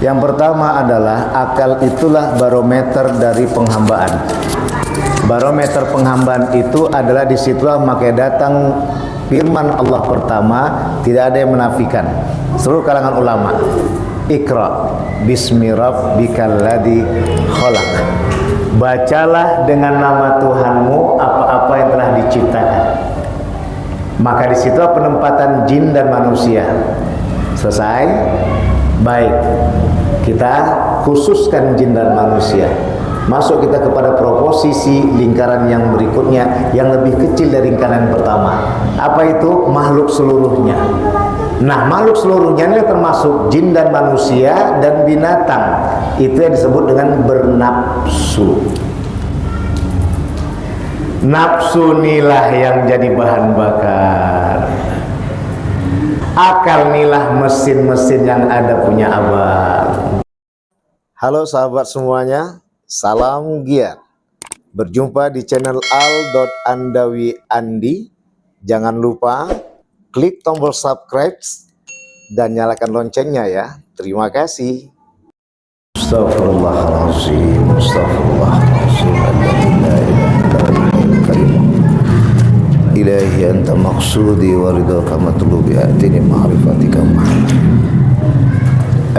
Yang pertama adalah akal itulah barometer dari penghambaan. Barometer penghambaan itu adalah disitulah maka datang firman Allah pertama, tidak ada yang menafikan. Seluruh kalangan ulama, Iqra bismi rabbikal ladzi khalaq. Bacalah dengan nama Tuhanmu apa-apa yang telah diciptakan. Maka disitulah penempatan jin dan manusia. Selesai? Baik. Kita khususkan jin dan manusia. Masuk kita kepada proposisi lingkaran yang berikutnya yang lebih kecil dari lingkaran pertama. Apa itu? Makhluk seluruhnya. Nah, makhluk seluruhnya ini termasuk jin dan manusia dan binatang. Itu yang disebut dengan bernafsu. Nafsu inilah yang jadi bahan bakar. Akal inilah mesin-mesin yang ada punya abang. Halo sahabat semuanya, salam giat. Berjumpa di channel al.andawi.andi. Jangan lupa klik tombol subscribe dan nyalakan loncengnya ya. Terima kasih. Astagfirullahaladzim, Ilahi anta maqsudi wa ridhaka matlubi atini ma'rifatika Muhammad.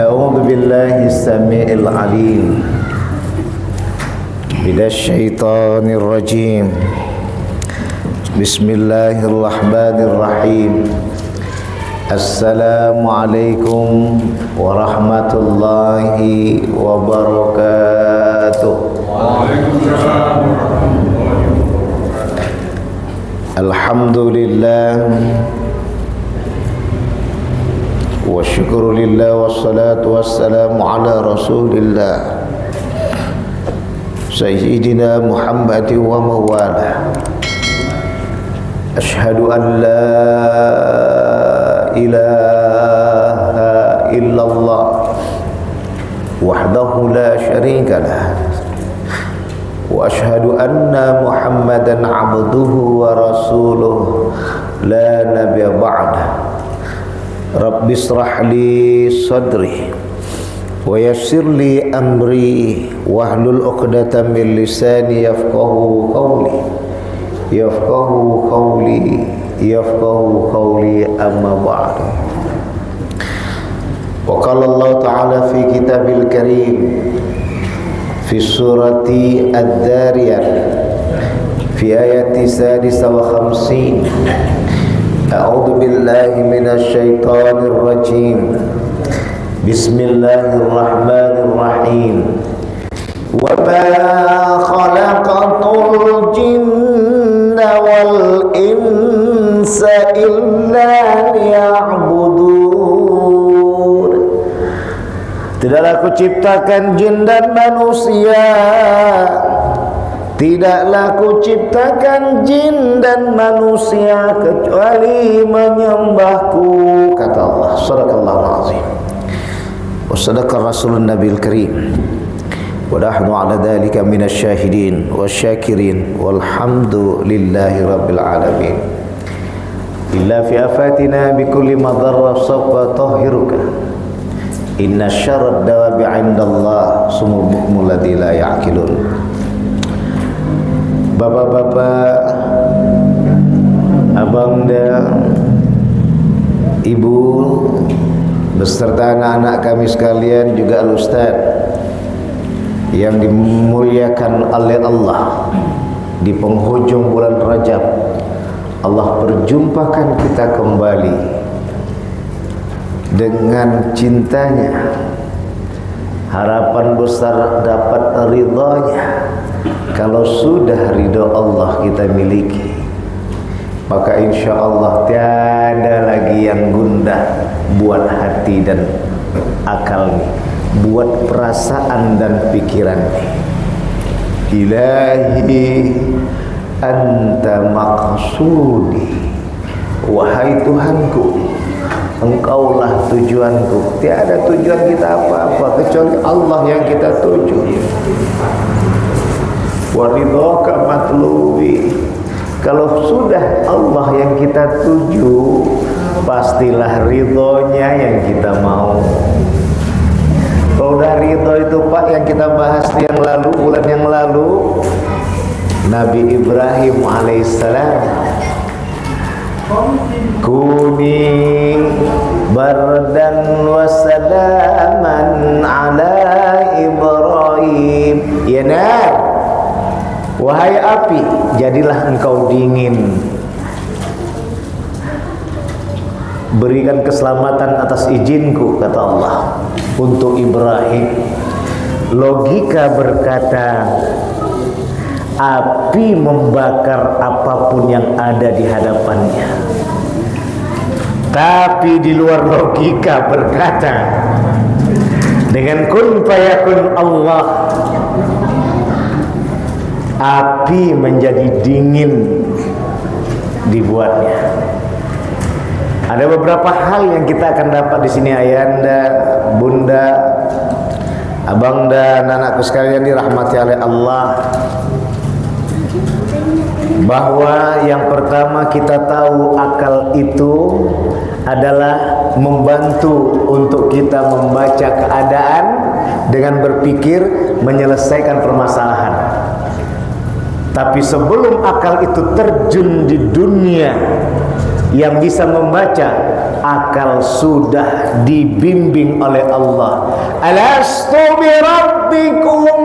A'udzu billahi as-sami'il 'alim minasyaitonir rajim. Bismillahirrahmanirrahim. Assalamualaikum warahmatullahi wabarakatuh. Waalaikumsalam. Alhamdulillah wa syukurulillah wassalatu wassalamu ala rasulillah Sayyidina Muhammad wa mawala. Ashhadu an la ilaha illallah wahdahu la syarika lah wa ashhadu anna Muhammadan abduhu wa rasuluh la nabiyya ba'da. Rabbi israh li sadri wa yassir li amri wahlul 'uqdatam min lisani yafqahu qawli amma ba'du. Wa qala Allah ta'ala fi kitabil karim fi surati ad-dariyat fi ayati 59. A'udzu billahi minasy syaithanir rajim. Bismillahirrahmanirrahim. Wa ma khalaqatul jinna wal insa illa liya'budun. Tidaklah aku ciptakan jin dan manusia, tidaklah aku ciptakan jin dan manusia kecuali menyembahku, kata Allah. Shadaqallahu azim. Wa sadaqa rasulun nabil karim. Wa nahnu ala dhalika minasy syahidin wasyakirin walhamdulillahi rabbil alamin. Illa fi afatina bikulli madharra sawfa tahhiruka. Inna syarrad dawabi 'indallah sumul bukmul ladzi la ya'qilun. Bapak-bapak, abangda, ibu beserta anak-anak kami sekalian, juga al-ustaz yang dimuliakan oleh Allah, di penghujung bulan Rajab Allah perjumpakan kita kembali dengan cintanya, harapan besar dapat ridhanya. Kalau sudah ridho Allah kita miliki, maka insya Allah tiada lagi yang gundah buat hati dan akal nih, buat perasaan dan pikiran nih. Ilahi anta maqsudi, wahai Tuhanku, Engkaulah tujuanku. Tiada tujuan kita apa-apa kecuali Allah yang kita tuju. Waridhaka matlubi. Kalau sudah Allah yang kita tuju, pastilah ridhonya yang kita mau. Kalau udah ridho itu Pak yang kita bahas yang lalu, bulan yang lalu, Nabi Ibrahim alaihissalam, kuni bardan wa salaman ala Ibrahim. Ya nar, wahai api, jadilah engkau dingin. Berikan keselamatan atas izinku, kata Allah, untuk Ibrahim. Logika berkata, api membakar apapun yang ada di hadapannya. Tapi di luar logika berkata, dengan kun fayakun Allah, api menjadi dingin dibuatnya. Ada beberapa hal yang kita akan dapat di sini, ayanda, bunda, abang dan anakku sekalian dirahmati oleh Allah. Bahwa yang pertama kita tahu akal itu adalah membantu untuk kita membaca keadaan dengan berpikir menyelesaikan permasalahan. Tapi sebelum akal itu terjun di dunia yang bisa membaca, akal sudah dibimbing oleh Allah. Alastu bi rabbikum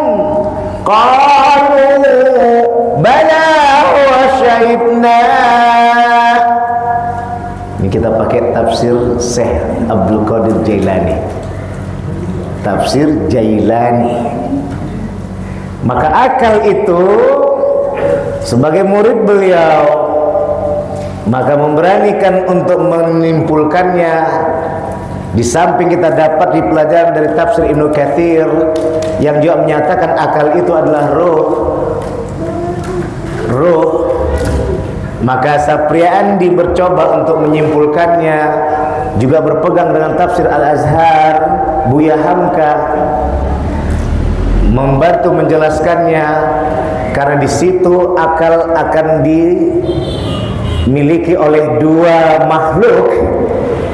qalu bala wa syahidna. Ini kita pakai tafsir Syekh Abdul Qadir Jailani, tafsir Jailani. Maka akal itu sebagai murid beliau, maka memberanikan untuk menyimpulkannya. Di samping kita dapat di pelajaran dari tafsir Ibnu Katsir yang juga menyatakan akal itu adalah ruh. Maka Sapriandi bercoba untuk menyimpulkannya, juga berpegang dengan tafsir Al-Azhar, Buya Hamka membantu menjelaskannya, karena di situ akal akan dimiliki oleh dua makhluk,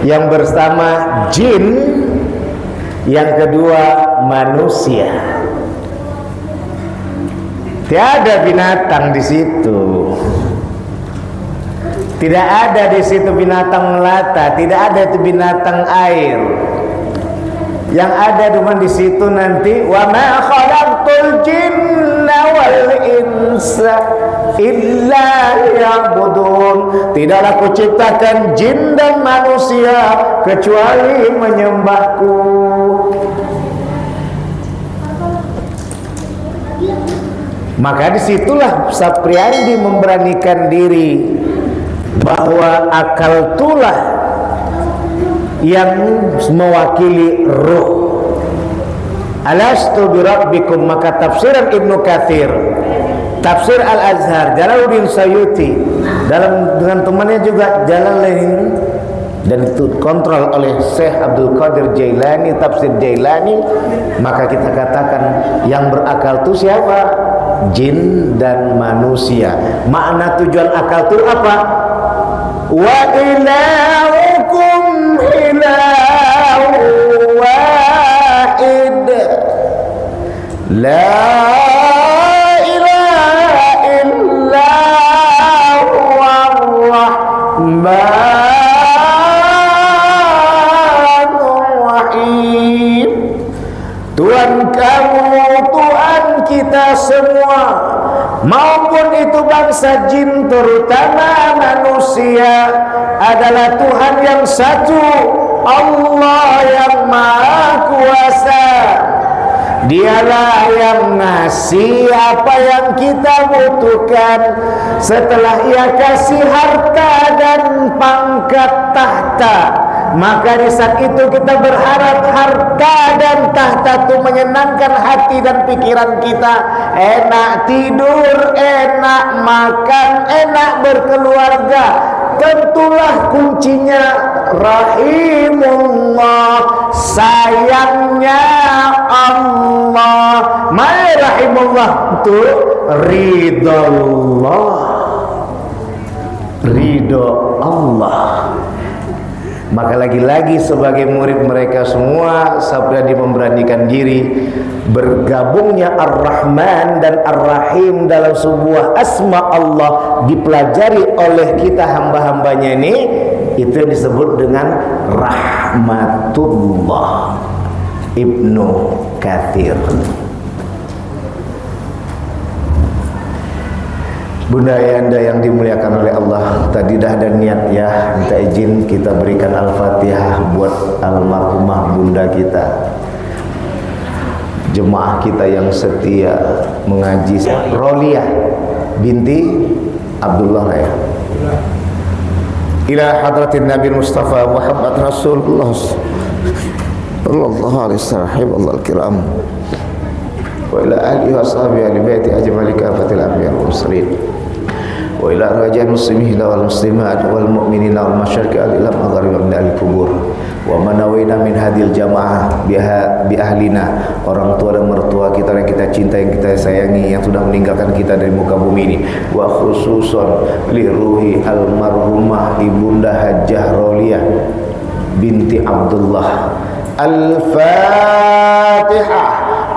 yang bersama jin, yang kedua manusia. Tiada binatang di situ. Tidak ada di situ binatang melata, tidak ada itu binatang air. Yang ada cuma di situ nanti, wa ma khalaqtul jinna wal insa illa liya'budun. Tidaklah kuciptakan jin dan manusia kecuali menyembahku. Maka disitulah Sapriandi memberanikan diri bahwa akal itulah yang mewakili ruh. Alastu bi rabbikum. Maka tafsiran Ibnu Katsir, tafsir Al-Azhar, Jalaluddin Sayuti, dengan temannya juga Jalalain, dan itu kontrol oleh Syekh Abdul Qadir Jailani, tafsir Jailani. Maka kita katakan yang berakal itu siapa? Jin dan manusia. Makna tujuan akal itu apa? Wa ilahukum ilahu wahid, la ilaha illa huwar rahmanur rahim. Tuhan kamu, Tuhan kita semua, maupun itu bangsa jin terutama manusia, adalah Tuhan yang satu, Allah yang Maha Kuasa. Dialah yang ngasih apa yang kita butuhkan. Setelah Ia kasih harta dan pangkat tahta, maka di saat itu kita berharap harta dan tahta itu menyenangkan hati dan pikiran kita. Enak tidur, enak makan, enak berkeluarga. Tentulah kuncinya rahimullah, sayangnya Allah. Mai rahimullah itu ridho Allah. Maka lagi-lagi sebagai murid mereka semua, Sabriyadi memberanikan diri. Bergabungnya Ar-Rahman dan Ar-Rahim dalam sebuah asma Allah dipelajari oleh kita hamba-hambanya ini, itu yang disebut dengan rahmatullah. Ibnu Katsir. Bunda Ayanda yang dimuliakan oleh Allah, tadi dah ada niat ya, minta izin kita berikan Al-Fatihah buat almarhumah bunda kita, jemaah kita yang setia mengaji, Roliyah binti Abdullah ya. Ila hadratin Nabi Mustafa Muhammad Rasulullah sallallahu alaihi wasallam Allahul kiram wa ila alihi wa sahbihi ahli baiti ajmali kafatil anbiya wal mursalin wa ila rajal muslimin wal muslimat wal mu'minina wal masyariqi ila maghrib min al-kubur wa manawina min hadil jamaah bi ahlina, orang tua dan mertua kita yang kita cinta, yang kita sayangi, yang sudah meninggalkan kita dari muka bumi ini, wa khususon li ruhi almarhumah ibunda Hajjah Roliyah binti Abdullah. Al-Fatihah.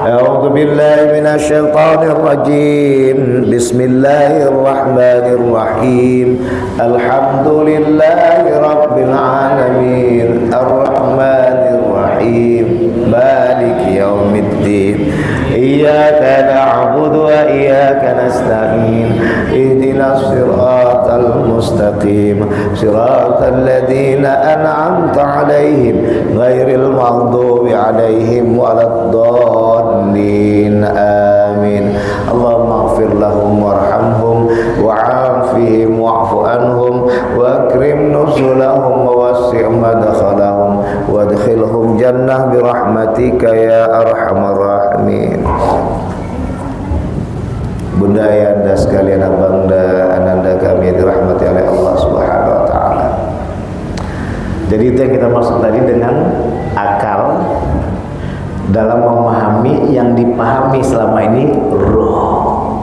A'udzu billahi minasy syaithanir rajim. Bismillahirrahmanirrahim. Alhamdulillahi rabbil alamin. Arrahmanir rahim. Maliki yaumiddin. Iyyaka na'budu wa iyyaka nasta'in. Ihdinas siratal mustaqim. Siratal ladzina an'amta 'alaihim ghairil maghdubi 'alaihim waladdallin. Amin. Allahumma ighfir lahum warhamhum wa'afihim wa'fu anhum wa akrim nuzulahum wa wassi' madkhalahum wadkhilhum jannah birahmatika ya arhamar rahimin. Bunda Ayanda sekalian, abangda ananda kami dirahmati oleh Allah Subhanahu wa taala. Jadi itu yang kita maksud tadi dengan akal dalam memahami yang dipahami selama ini roh.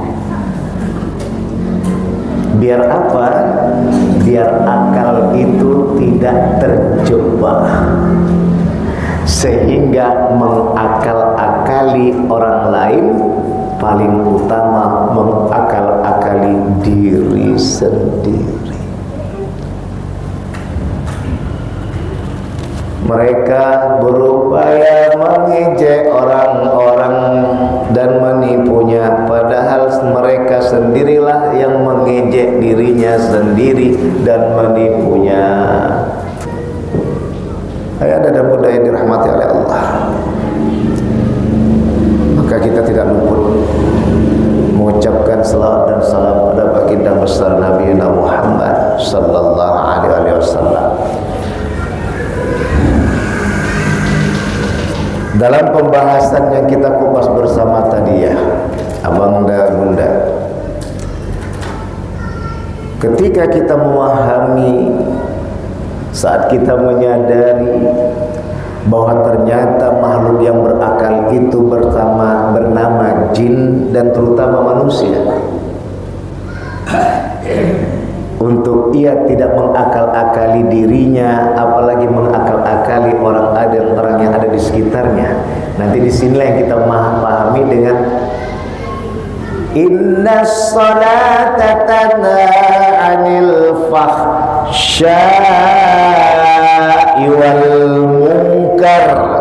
Biar apa? Biar akal itu tidak terjebak sehingga mengakal-akali orang lain, paling utama mengakal-akali diri sendiri. Mereka berupaya mengejek orang-orang dan menipunya, padahal mereka sendirilah yang mengejek dirinya sendiri dan menipunya. Ayah dan bunda yang dirahmati oleh Allah, maka kita tidak luput mengucapkan salawat dan salam pada baginda besar Nabi Muhammad sallallahu alaihi wasallam. Dalam pembahasan yang kita kupas bersama tadi ya, abang dan bunda, ketika kita memahami, saat kita menyadari bahwa ternyata makhluk yang berakal itu bernama jin dan terutama manusia, untuk ia tidak mengakal-akali dirinya, apalagi mengakal-akali orang yang ada di sekitarnya. Nanti disinilah yang kita pahami dengan innas salata tanha 'anil fahsya'i wal munkar.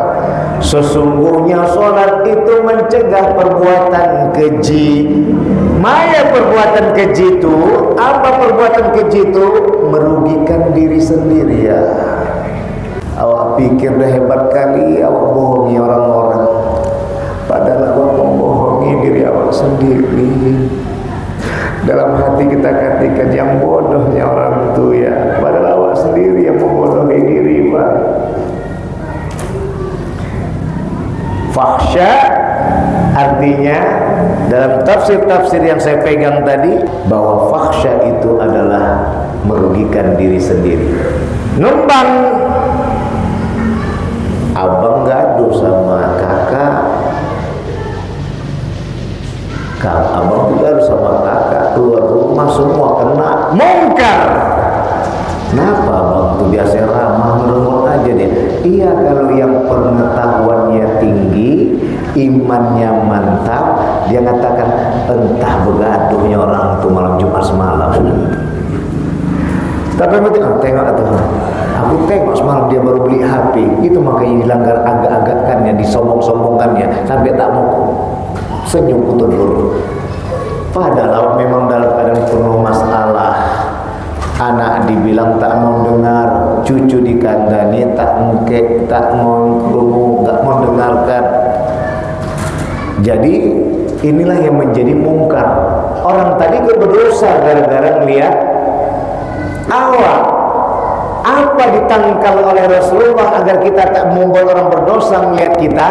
Sesungguhnya salat itu mencegah perbuatan keji. Maya perbuatan keji itu, apa perbuatan keji itu? Merugikan diri sendiri ya. Awak pikir dah hebat kali, awak bohongi orang-orang, padahal awak membohongi diri awak sendiri. Dalam hati kita katakan yang bodohnya orang itu ya, padahal awak sendiri yang membodohi diri Pak. Fahsya artinya dalam tafsir-tafsir yang saya pegang tadi, bahwa fahsya itu adalah merugikan diri sendiri. Numbang, abang gaduh sama kakak, abang gaduh sama kakak, keluar rumah semua kena mungkar. Kenapa abang tuh biasa ramah imannya mantap, dia mengatakan entah begaduhnya orang itu malam Jumat semalam. Tapi tengok tuh, aku tengok semalam dia baru beli HP, itu makanya dilanggar agak-agakkannya, disombong-sombongkannya sampai tak mau senyum kutur. Padahal memang dalam keadaan penuh masalah. Anak dibilang tak mau dengar, cucu dikandani tak engkek, tak mau kerungu, tak mau dengarkan. Jadi inilah yang menjadi mungkar. Orang tadi berdosa gara-gara melihat awal. Apa ditangkal oleh Rasulullah agar kita tak membuat orang berdosa melihat kita?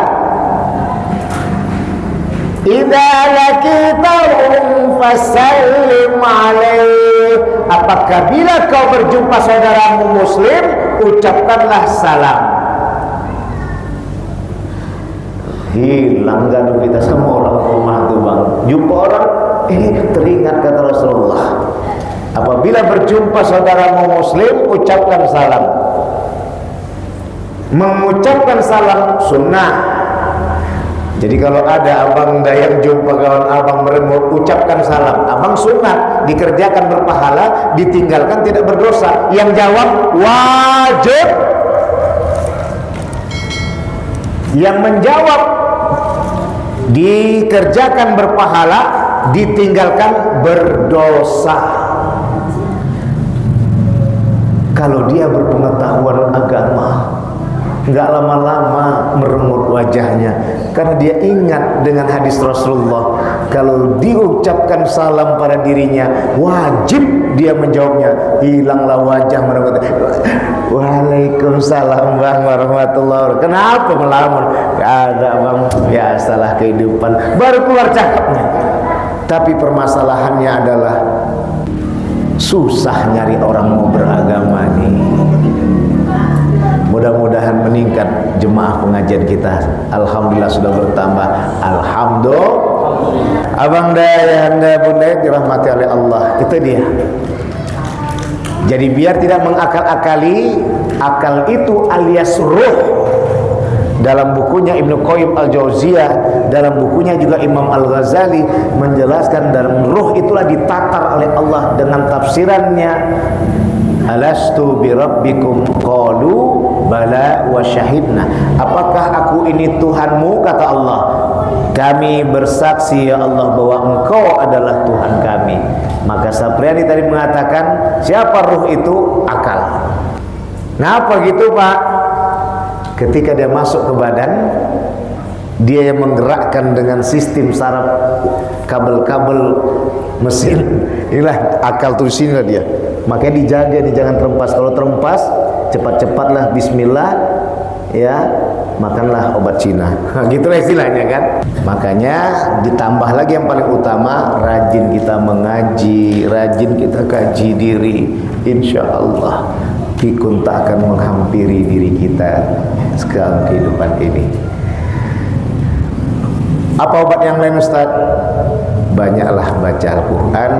Idza lakitahum fasallim alaih. Apakah bila kau berjumpa saudaramu muslim, ucapkanlah salam. Hilang gaduh kita sama orang rumah tuh bang. Jumpa orang, teringat kata Rasulullah, apabila berjumpa saudaramu muslim, ucapkan salam. Mengucapkan salam sunnah. Jadi kalau ada abang yang jumpa kawan abang meremut, ucapkan salam. Abang sunat, dikerjakan berpahala, ditinggalkan tidak berdosa. Yang jawab wajib. Yang menjawab dikerjakan berpahala, ditinggalkan berdosa. Kalau dia berpengetahuan agama, nggak lama-lama meremut wajahnya, karena dia ingat dengan hadis Rasulullah, kalau diucapkan salam pada dirinya wajib dia menjawabnya. Hilanglah wajah meremut. Waalaikumsalam bang warahmatullahi wabarakatuh. Kenapa melamun? Gak ada bang, biasalah kehidupan. Baru keluar cakapnya. Tapi permasalahannya adalah susah nyari orang mau beragama nih. Mudah-mudahan meningkat jemaah pengajian kita. Alhamdulillah sudah bertambah. Alhamdulillah. Abang daya, anda bunda dirahmati oleh Allah. Itu dia. Jadi biar tidak mengakal-akali, akal itu alias ruh. Dalam bukunya Ibnu Qayyim Al-Jauziyah, dalam bukunya juga Imam Al-Ghazali menjelaskan dalam ruh itulah ditatar oleh Allah dengan tafsirannya. Alastu bi rabbikum qalu bala wa syahidna. Apakah aku ini Tuhanmu? Kata Allah. Kami bersaksi ya Allah bahwa Engkau adalah Tuhan kami. Maka Sapriani tadi mengatakan, siapa ruh itu? Akal. Kenapa gitu Pak? Ketika dia masuk ke badan, dia yang menggerakkan dengan sistem saraf kabel-kabel mesin. Inilah akal tuh sini dia. Makanya dijaga nih, jangan terempas. Kalau terempas, cepat-cepatlah bismillah, ya, makanlah obat Cina. Gitulah istilahnya kan. Makanya ditambah lagi yang paling utama, rajin kita mengaji, rajin kita kaji diri. Insya Allah pikun tak akan menghampiri diri kita sekarang kehidupan ini. Apa obat yang lain Ustaz? Banyaklah baca Al-Quran.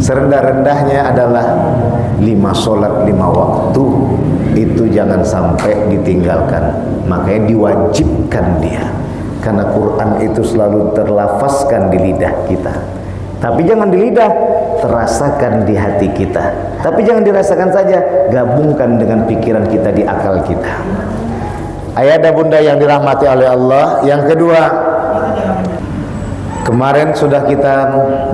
Serendah-rendahnya adalah 5 sholat 5 waktu. Itu jangan sampai ditinggalkan. Makanya diwajibkan dia, karena Quran itu selalu terlafazkan di lidah kita. Tapi jangan di lidah, terasakan di hati kita. Tapi jangan dirasakan saja, gabungkan dengan pikiran kita, di akal kita. Ayah dan bunda yang dirahmati oleh Allah. Yang kedua, kemarin sudah kita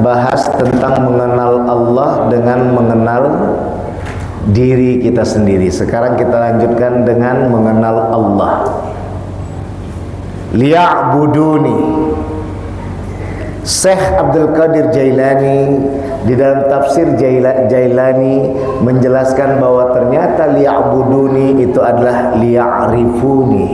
bahas tentang mengenal Allah dengan mengenal diri kita sendiri. Sekarang kita lanjutkan dengan mengenal Allah. Liya'buduni. Syekh Abdul Qadir Jailani di dalam tafsir Jailani menjelaskan bahwa ternyata liya'buduni itu adalah liya'rifuni.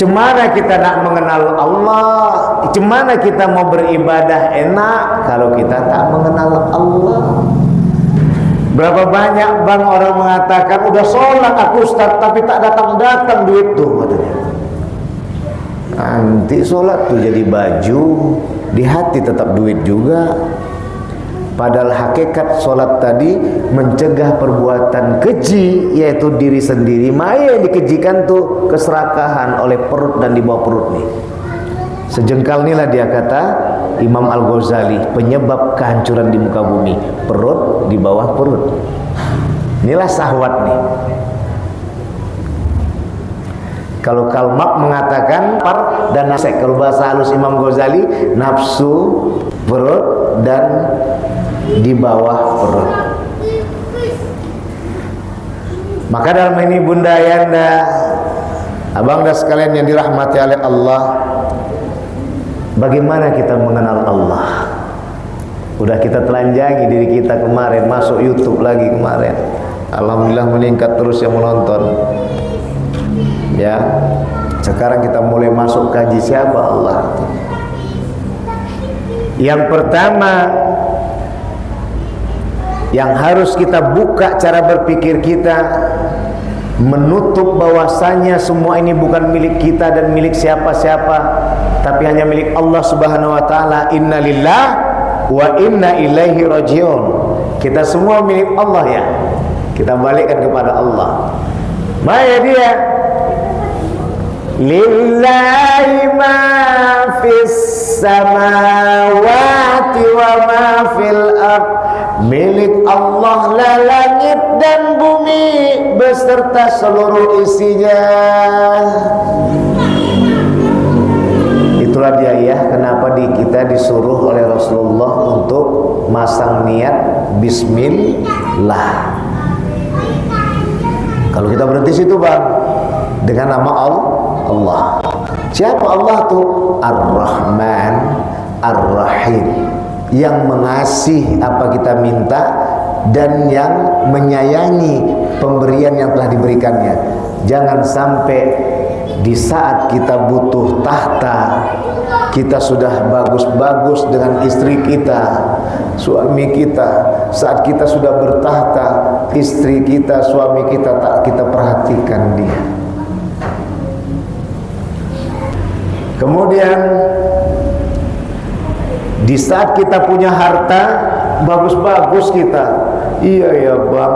Cemana kita nak mengenal Allah, cemana kita mau beribadah enak kalau kita tak mengenal Allah. Berapa banyak bang orang mengatakan udah sholat aku Ustaz, tapi tak datang-datang duit tuh katanya. Nanti sholat tuh jadi baju, di hati tetap duit juga. Padahal hakikat sholat tadi mencegah perbuatan keji, yaitu diri sendiri. Maya yang dikejikan tuh keserakahan oleh perut dan di bawah perut nih. Sejengkal inilah dia kata Imam Al-Ghazali, penyebab kehancuran di muka bumi, perut di bawah perut. Inilah syahwat nih. Kalau Kalmak mengatakan par dan nafsu, kalau bahasa halus Imam Ghazali, nafsu, perut dan di bawah perut. Maka dalam ini bunda ayanda, abang dan sekalian yang dirahmati oleh Allah, bagaimana kita mengenal Allah? Udah kita telanjangi diri kita kemarin, masuk YouTube lagi kemarin. Alhamdulillah meningkat terus yang menonton. Ya, sekarang kita mulai masuk kaji siapa Allah. Yang pertama yang harus kita buka cara berpikir kita, menutup bahwasanya semua ini bukan milik kita dan milik siapa-siapa, tapi hanya milik Allah Subhanahu wa taala. Innalillah wa inna ilaihi rajiun. Kita semua milik Allah ya. Kita balikkan kepada Allah. Maya dia lillahi ma fis samawati wa ma fil ardh. Milik Allah lah langit dan bumi beserta seluruh isinya. Itulah dia ya, kenapa kita disuruh oleh Rasulullah untuk masang niat bismillah. Kalau kita berhenti situ bang, dengan nama Allah. Siapa Allah tuh? Ar-Rahman Ar-Rahim, yang mengasih apa kita minta dan yang menyayangi pemberian yang telah diberikannya. Jangan sampai di saat kita butuh tahta, kita sudah bagus-bagus dengan istri kita, suami kita. Saat kita sudah bertahta, istri kita, suami kita tak kita perhatikan dia. Kemudian di saat kita punya harta, bagus-bagus kita. Iya ya bang,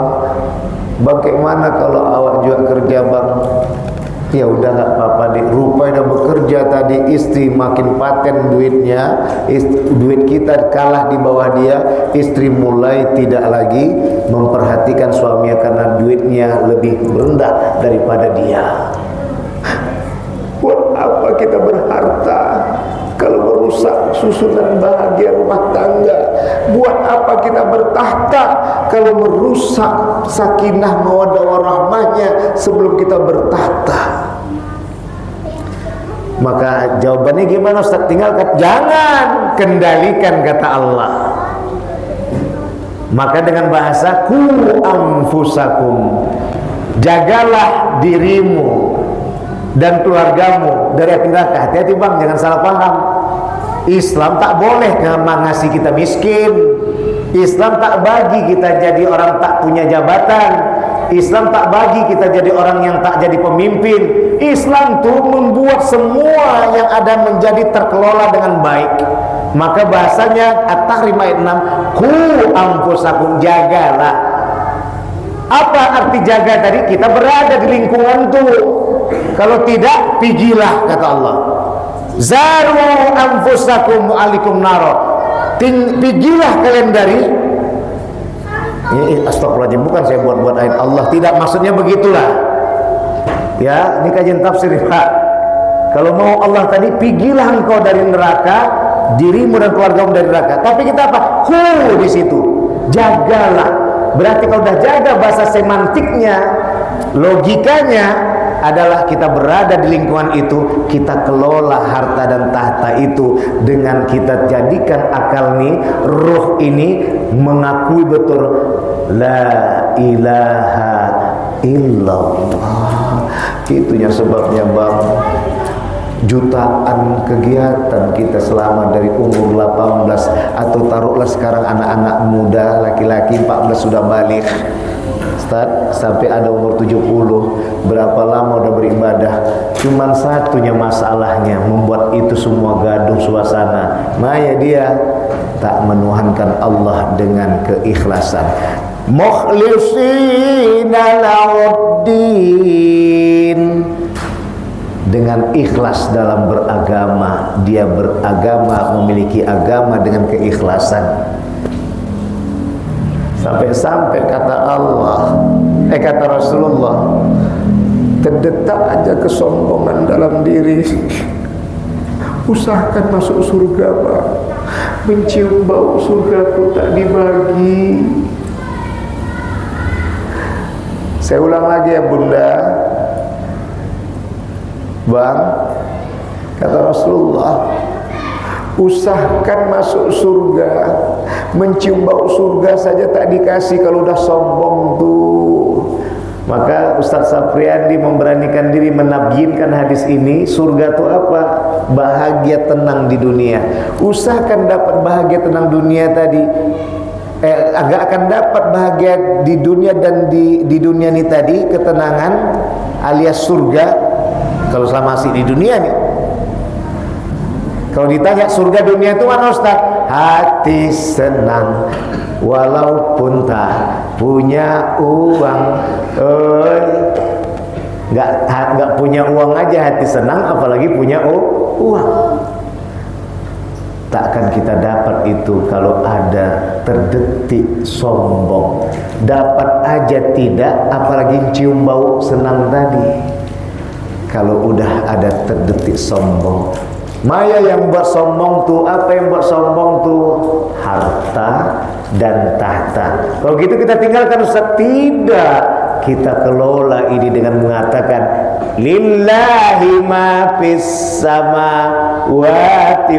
bagaimana kalau awak juga kerja bang? Ya udah nggak apa-apa deh. Rupanya udah bekerja tadi, istri makin paten duitnya, duit kita kalah di bawah dia. Istri mulai tidak lagi memperhatikan suaminya karena duitnya lebih rendah daripada dia. Buat apa kita berharta kalau merusak susunan bahagia rumah tangga? Buat apa kita bertahta kalau merusak sakinah mawaddah warahmahnya sebelum kita bertahta? Maka jawabannya gimana Ustaz? Tinggalkan, jangan, kendalikan kata Allah. Maka dengan bahasa ku anfusakum, jagalah dirimu dan keluargamu dari api neraka. Hati-hati bang, jangan salah paham. Islam tak boleh ngasih kita miskin. Islam tak bagi kita jadi orang tak punya jabatan. Islam tak bagi kita jadi orang yang tak jadi pemimpin. Islam tuh membuat semua yang ada menjadi terkelola dengan baik. Maka bahasanya At-Tahrim ayat 6, ku anfusakum, jagalah. Apa arti jaga tadi? Kita berada di lingkungan tuh. Kalau tidak, pigilah kata Allah. Zaru anfusakum alikum naro. Pigilah kalian dari ini, astagfirullahaladzim, bukan saya buat-buat ayat Allah, tidak, maksudnya begitulah ya, ini kajian tafsir Pak. Kalau mau Allah tadi, pigilah engkau dari neraka, dirimu dan keluargamu dari neraka. Tapi kita apa? Ku di situ, jagalah. Berarti kalau udah jaga, bahasa semantiknya, logikanya adalah kita berada di lingkungan itu, kita kelola harta dan tahta itu dengan kita jadikan akal nih, ruh ini mengakui betul la ilaha illallah. Itunya sebabnya bang, jutaan kegiatan kita selama dari umur 18 atau taruhlah sekarang anak-anak muda laki-laki 14 sudah balik Ustaz, sampai ada umur 70, berapa lama udah beribadah, cuman satunya masalahnya membuat itu semua gaduh suasana. Maya dia tak menuhankan Allah dengan keikhlasan. Mukhlishina lauddin, dengan ikhlas dalam beragama. Dia beragama, memiliki agama dengan keikhlasan. Sampai-sampai kata Allah, kata Rasulullah, terdetak aja kesombongan dalam diri, usahakan masuk surga, Pak. Mencium bau surga ku tak dibagi. Saya ulang lagi ya Bunda, Bang, kata Rasulullah, usahakan masuk surga, mencium bau surga saja tak dikasih kalau udah sombong tuh. Maka Ustaz Sapriandi memberanikan diri menabyinkan hadis ini. Surga itu apa? Bahagia tenang di dunia. Usahakan dapat bahagia tenang dunia tadi. Agak akan dapat bahagia di dunia dan di dunia ini tadi, ketenangan alias surga. Kalau selama masih di dunia nih. Kalau ditanya surga dunia itu mana Ustaz? Hati senang walaupun tak punya uang. Nggak punya uang aja hati senang, apalagi punya uang. Takkan kita dapat itu kalau ada terdetik sombong. Dapat aja tidak, apalagi cium bau senang tadi. Kalau udah ada terdetik sombong. Maya yang buat sombong tuh, apa yang buat sombong tuh? Harta dan tahta. Kalau gitu kita tinggalkan Ustaz. Tidak, kita kelola ini dengan mengatakan lillahi ma fis samawati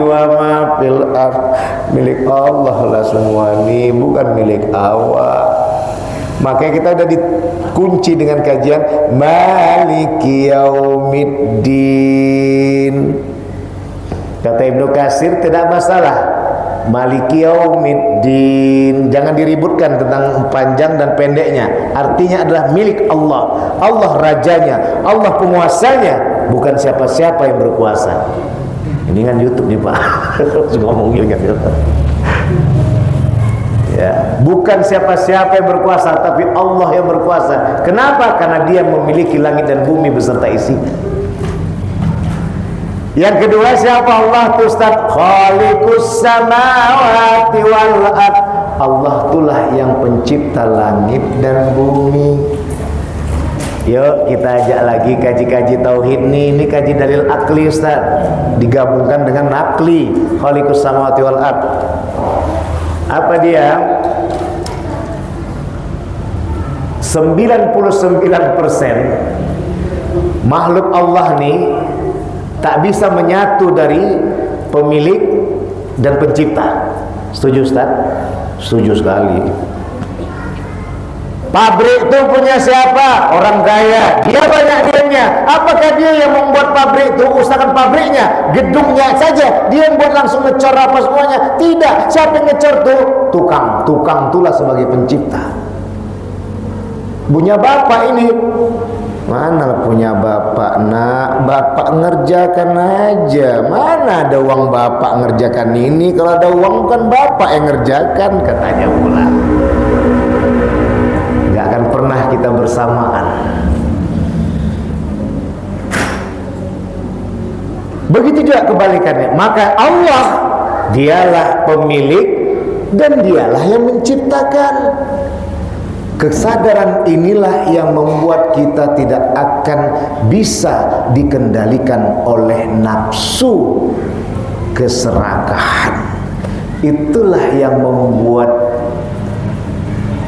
wa ma fil ardh. Milik Allah lah semua ini, bukan milik awak. Makanya kita udah dikunci dengan kajian Maliki Yaumiddin. Kata Ibnu Katsir, tidak masalah Maliki Yaumiddin, jangan diributkan tentang panjang dan pendeknya. Artinya adalah milik Allah. Allah rajanya, Allah penguasanya, bukan siapa-siapa yang berkuasa. Ini kan YouTube nih Pak. Ngomong gini kan. Ya, bukan siapa-siapa yang berkuasa, tapi Allah yang berkuasa. Kenapa? Karena Dia memiliki langit dan bumi beserta isinya. Yang kedua, siapa Allah tuh Ustaz? Khaliqus samawati wal ardh. Allah itulah yang pencipta langit dan bumi. Yuk kita ajak lagi kaji-kaji tauhid nih. Ini kaji dalil akli Ustaz, digabungkan dengan nakli. Khaliqus samawati wal ardh. Apa dia? 99% makhluk Allah nih tak bisa menyatu dari pemilik dan pencipta. Setuju Ustaz? Setuju sekali. Pabrik itu punya siapa? Orang kaya. Dia banyak diemnya. Apakah dia yang membuat pabrik itu? Usahakan pabriknya, gedungnya saja dia yang buat, langsung ngecor apa semuanya? Tidak. Siapa yang ngecor tuh? Tukang. Tukang itulah sebagai pencipta. Punya bapak ini. Mana punya bapak nak? Bapak ngerjakan aja. Mana ada uang bapak ngerjakan ini? Kalau ada uang kan bapak yang ngerjakan, katanya pula. Gak akan pernah kita bersamaan. Begitu juga kebalikannya. Maka Allah, Dialah pemilik dan Dialah yang menciptakan. Kesadaran inilah yang membuat kita tidak akan bisa dikendalikan oleh nafsu keserakahan. Itulah yang membuat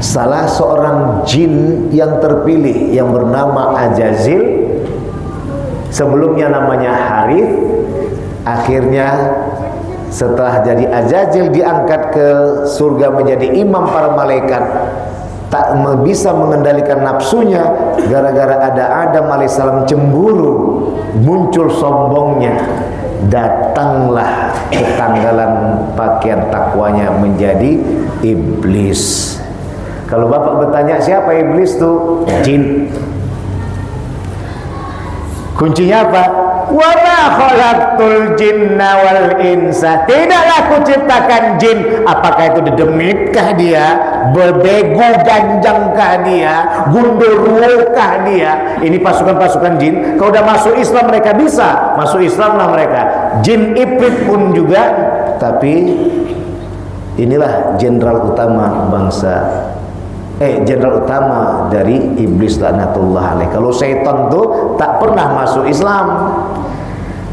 salah seorang jin yang terpilih yang bernama Ajazil, sebelumnya namanya Harith, akhirnya setelah jadi Ajazil diangkat ke surga menjadi imam para malaikat. Tak bisa mengendalikan nafsunya, gara-gara ada Adam alaihissalam cemburu, muncul sombongnya, datanglah ketanggalan pakaian takwanya menjadi iblis. Kalau Bapak bertanya siapa iblis tuh? Jin. Kuncinya apa? wa ma khalaqtul jinna wal insa, tidaklah aku ciptakan jin. Apakah itu dedemitkah dia, berbegu ganjangkah dia, gundurukah dia? Ini pasukan-pasukan jin. Kalau udah masuk Islam mereka bisa masuk Islam lah mereka. Jin Ifrit pun juga. Tapi inilah jenderal utama jenderal utama dari iblis laknatullah alaih. Kalau syaitan tuh tak pernah masuk Islam.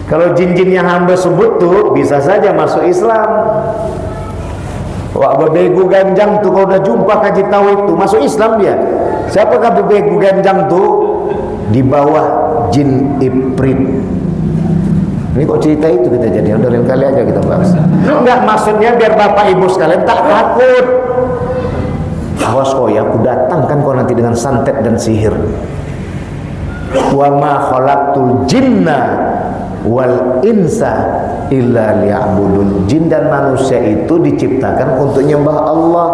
Kalau jin-jin yang hamba sebut tuh bisa saja masuk Islam. Wah, bebegu ganjang tuh kalau udah jumpa kaji tauhid tuh masuk Islam dia. Siapakah bebegu ganjang tuh? Di bawah jin Ifrit. Ini kok cerita itu kita jadi udah lain kali aja kita bahas. Enggak, maksudnya biar bapak ibu sekalian tak takut. Awas kau ya, aku datangkan kau nanti dengan santet dan sihir. Wa ma khalaqtul jinna wal insa illa liya'budun. Jin dan manusia itu diciptakan untuk nyembah Allah.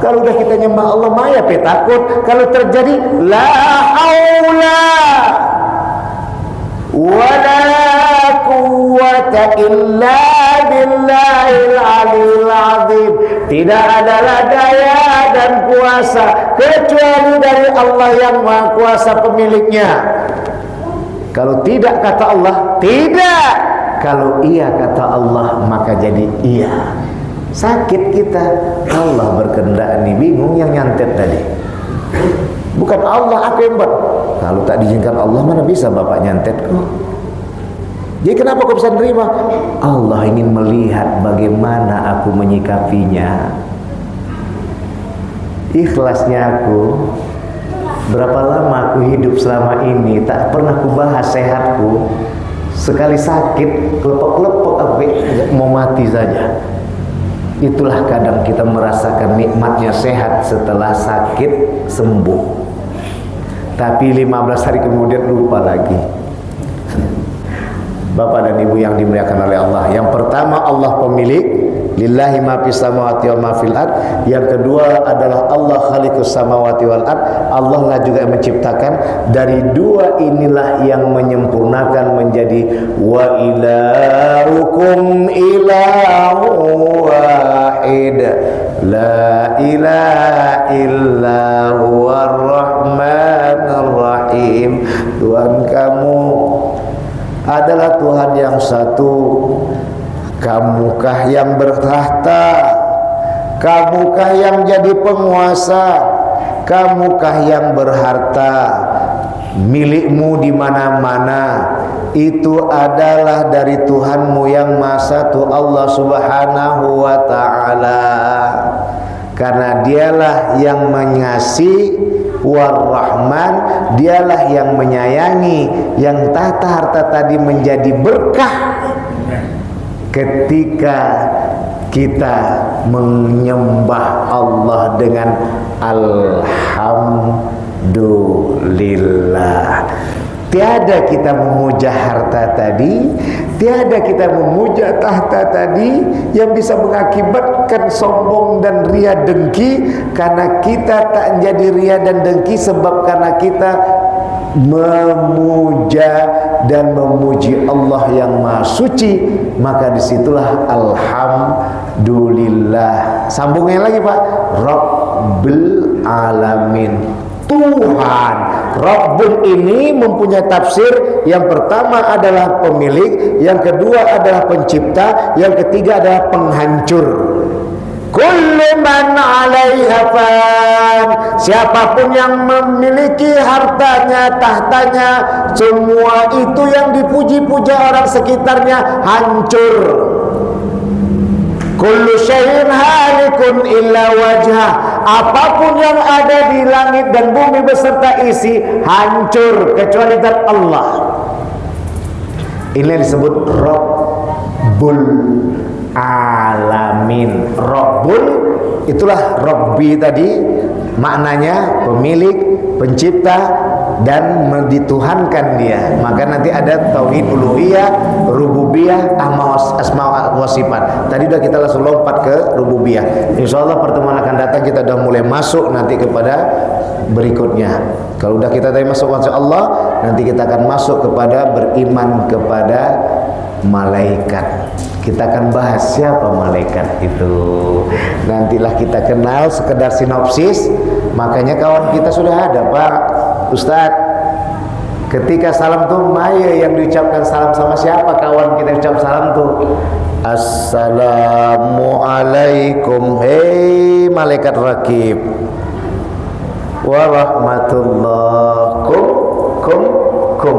Kalau udah kita nyembah Allah, maya takut. Kalau terjadi la haula wala quwwata illa billahil aliyil azim. Tidak adalah daya dan kuasa kecuali dari Allah yang Maha Kuasa pemiliknya. Kalau tidak kata Allah, tidak. Kalau iya kata Allah, maka jadi iya. Sakit kita, Allah berkehendak. Nih bingung yang nyantet tadi. Bukan Allah, aku yang buat. Kalau tak diizinkan Allah, mana bisa bapak nyantet kok. Jadi kenapa kau bisa nerima? Allah ingin melihat bagaimana aku menyikapinya. Ikhlasnya aku. Berapa lama aku hidup selama ini, tak pernah ku bahas sehatku. Sekali sakit, kelepek-kelepek aku mau mati saja. Itulah kadang kita merasakan nikmatnya sehat setelah sakit sembuh. Tapi 15 hari kemudian lupa lagi. Bapak dan Ibu yang dimuliakan oleh Allah, yang pertama Allah pemilik, lillahi ma fis samawati wa ma fil ard. Yang kedua adalah Allah khaliqus samawati wal ard. Allah lah juga yang menciptakan. Dari dua inilah yang menyempurnakan menjadi wa ilahukum ilahu wahid la ilaha illa huwar rahmanir rahim. Tuhan kamu adalah Tuhan yang satu. Kamukah yang bertahta? Kamukah yang jadi penguasa? Kamukah yang berharta? Milikmu di mana-mana. Itu adalah dari Tuhanmu yang Maha Satu, Allah Subhanahu wa ta'ala. Karena dialah yang mengasihi, War-Rahman, dialah yang menyayangi, yang tahta harta tadi menjadi berkah ketika kita menyembah Allah dengan alhamdulillah. Tiada kita memuja harta tadi, tiada kita memuja tahta tadi yang bisa mengakibatkan sombong dan ria dengki. Karena kita tak jadi ria dan dengki sebab karena kita memuja dan memuji Allah yang Maha Suci, maka disitulah alhamdulillah. Sambungnya lagi Pak, Rabbil Alamin, Tuhan. Rabbun ini mempunyai tafsir. Yang pertama adalah pemilik, yang kedua adalah pencipta, yang ketiga adalah penghancur. Kullu man 'alaiha fan. Siapapun yang memiliki hartanya, tahtanya, semua itu yang dipuji-puja orang sekitarnya hancur. Kullu syai'in halikun illa wajhah. Apapun yang ada di langit dan bumi beserta isi hancur kecuali zat Allah. Ini disebut Rabbul Alamin. Rabbul itulah Rabbi tadi, maknanya pemilik, pencipta, dan dituhankan dia. Maka nanti ada tauhid uluhiyah, rububiyah, asma wa sifat. Tadi udah kita langsung lompat ke rububiyah. Insyaallah pertemuan akan datang kita udah mulai masuk nanti kepada berikutnya. Kalau udah kita tadi masuk konsep Allah, nanti kita akan masuk kepada beriman kepada malaikat. Kita akan bahas siapa malaikat itu. Nantilah kita kenal, sekedar sinopsis. Makanya kawan kita sudah ada, Pak Ustadz. Ketika salam tuh Maya yang diucapkan salam sama siapa kawan kita ucap salam tuh? Assalamualaikum, hei malaikat rakib, warahmatullah, kum.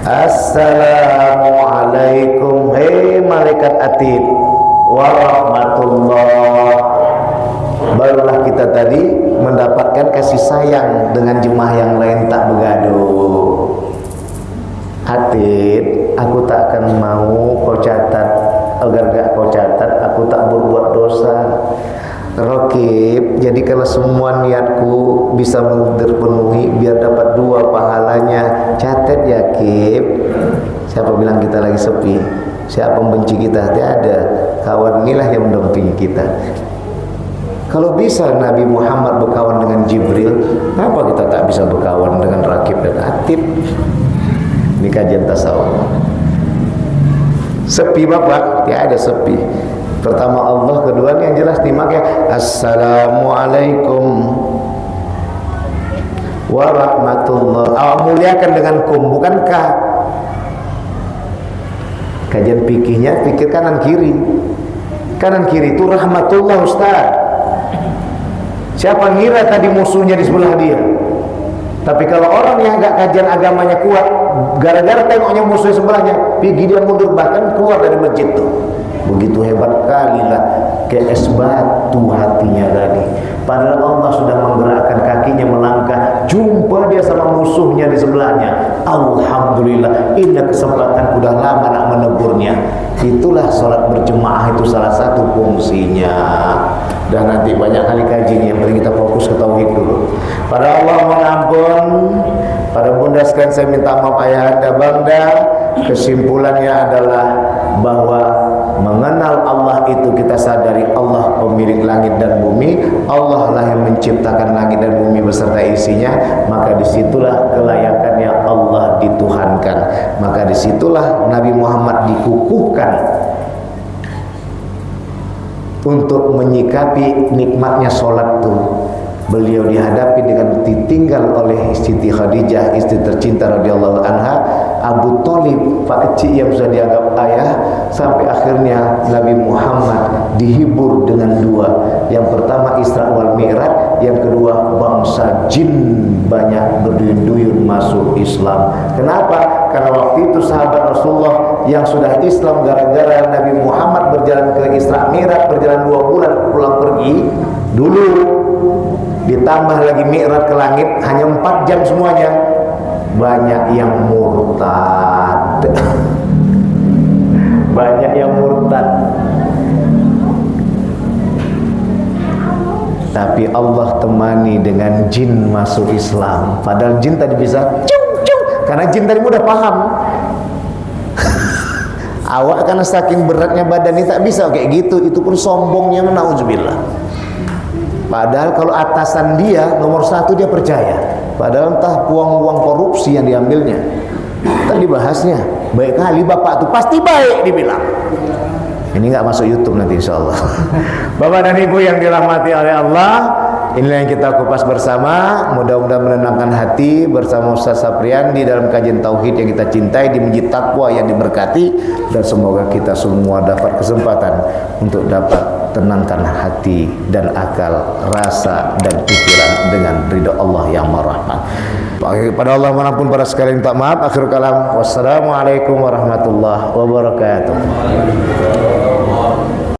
Assalamualaikum, hei malaikat atid, warahmatullah. Barulah kita tadi mendapatkan kasih sayang dengan jemaah yang lain tak begaduh. Atid, aku tak akan mau kau catat, agar gak kau catat, aku tak berbuat dosa. Rokib, jadi kalau semua niatku bisa terpenuhi, biar dapat 2 pahalanya. Catat ya Kib. Siapa bilang kita lagi sepi? Siapa membenci kita? Tidak ada. Kawan inilah yang mendampingi kita. Kalau bisa Nabi Muhammad berkawan dengan Jibril, kenapa kita tak bisa berkawan dengan Rakib dan Atid? Ini kajian tasawuf. Sepi Bapak? Tidak ada sepi. Pertama Allah, kedua yang jelas dimakai Assalamualaikum warahmatullah. Muliakan dengan kum, bukan ka. Kajian fikihnya pikir kanan kiri. Kanan kiri itu rahmatullah Ustaz. Siapa ngira tadi musuhnya di sebelah dia? Tapi kalau orang yang enggak kajian agamanya kuat, gara-gara tengoknya musuh sebelahnya, pergi dia mundur, bahkan keluar dari masjid tuh. Begitu hebat kalilah ke es batu hatinya tadi. Padahal Allah sudah menggerakkan kakinya melangkah, jumpa dia sama musuhnya di sebelahnya. Alhamdulillah, indah kesempatan, udah lama nak menegurnya. Itulah sholat berjemaah, itu salah satu fungsinya. Dan nanti banyak kali kajian, yang penting kita fokus ke tauhid dulu. Pada Allah mohon ampun, pada bunda sekalian saya minta maaf ayah anda bangda. Kesimpulannya adalah bahwa mengenal Allah itu kita sadari Allah pemilik langit dan bumi. Allah lah yang menciptakan langit dan bumi beserta isinya. Maka disitulah kelayakannya Allah dituhankan. Maka disitulah Nabi Muhammad dikukuhkan untuk menyikapi nikmatnya sholat tuh. Beliau dihadapi dengan ditinggal oleh Siti Khadijah, istri tercinta radhiyallahu anha, Abu Thalib, Pak Eci yang sudah dianggap ayah, sampai akhirnya Nabi Muhammad dihibur dengan 2. Yang pertama Isra wal Mi'raj, yang kedua bangsa jin banyak berduyun-duyun masuk Islam. Kenapa? Karena waktu itu sahabat Rasulullah yang sudah Islam gara-gara Nabi Muhammad berjalan ke Isra Mi'raj, berjalan 2 bulan pulang pergi dulu, ditambah lagi Mi'raj ke langit hanya 4 jam semuanya. Banyak yang murtad. Banyak yang murtad. Tapi Allah temani dengan jin masuk Islam. Padahal jin tadi bisa karena jin tadi udah paham. Awak karena saking beratnya badan ini tak bisa kayak gitu. Itu pun sombongnya, nauzubillah. Padahal kalau atasan dia nomor 1 dia percaya. Padahal entah uang korupsi yang diambilnya. Tadi bahasnya baik kali bapak tuh, pasti baik dibilang. Ini nggak masuk YouTube nanti insyaallah. Bapak dan ibu yang dirahmati oleh Allah, inilah yang kita kupas bersama. Mudah-mudahan menenangkan hati bersama Ustaz Sapriandi dalam kajian tauhid yang kita cintai di Masjid Taqwa yang diberkati. Dan semoga kita semua dapat kesempatan untuk dapat tenangkan hati dan akal, rasa dan pikiran dengan ridha Allah yang Maha-Rahman. Pada Allah manapun para sekalian minta maaf. Akhir kalam, wassalamualaikum warahmatullahi wabarakatuh.